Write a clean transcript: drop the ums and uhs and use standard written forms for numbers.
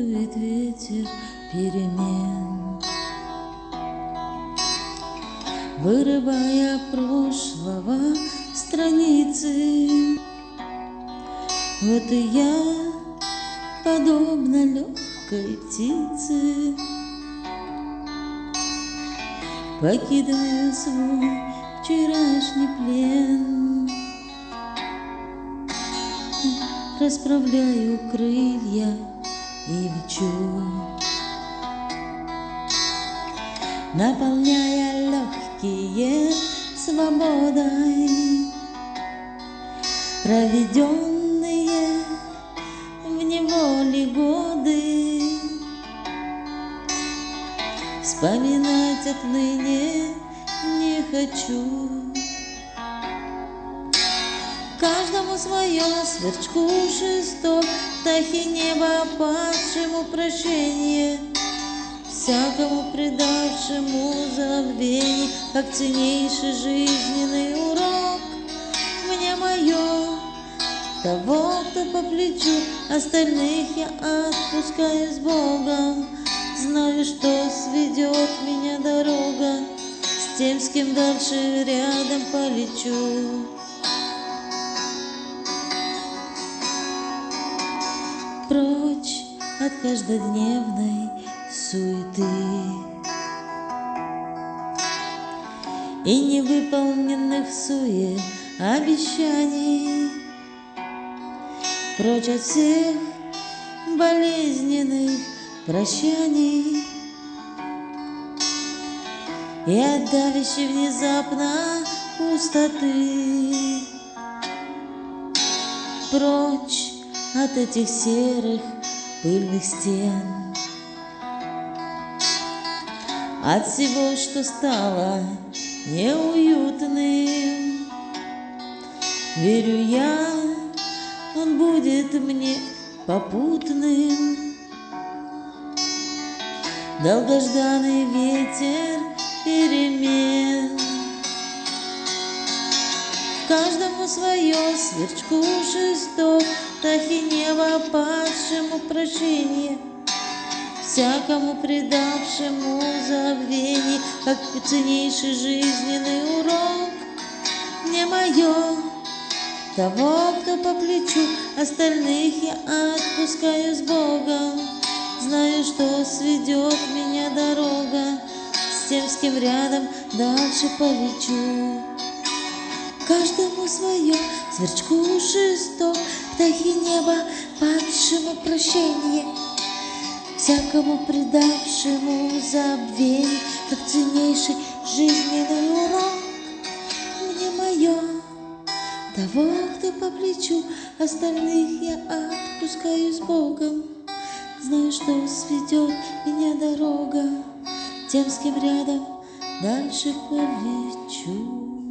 дует ветер перемен, вырывая прошлого страницы. Вот и я, подобно легкой птице, покидаю свой вчерашний плен, расправляю крылья и лечу, наполняя легкие свободой, проведенные в неволе годы. Вспоминать отныне не хочу. Каждому свое, сверчку шесток, птахе неба падшему прощение, всякому предавшему забвение, как ценнейший жизненный урок. Мне мое, того, кто по плечу, остальных я отпускаю с Богом. Знаю, что сведет меня дорога с тем, с кем дальше рядом полечу. Прочь от каждодневной суеты и невыполненных суе обещаний, прочь от всех болезненных прощаний и от давящей внезапно пустоты. Прочь от этих серых пыльных стен, от всего, что стало неуютным. Верю я, он будет мне попутным. Долгожданный ветер перемен. Каждому свое, сверчку шесток, птахе неба падшему прощение, всякому предавшему забвение, как ценнейший жизненный урок. Не мое, того, кто по плечу, остальных я отпускаю с Богом. Знаю, что сведет меня дорога с тем, с кем рядом дальше полечу. Каждому свое, сверчку шесток, птахе неба падшему прощение, всякому предавшему забвение, как ценнейший жизненный урок. Мне мое, того, кто по плечу, остальных я отпускаю с Богом. Знаю, что сведет меня дорога тем, с кем рядом дальше полечу.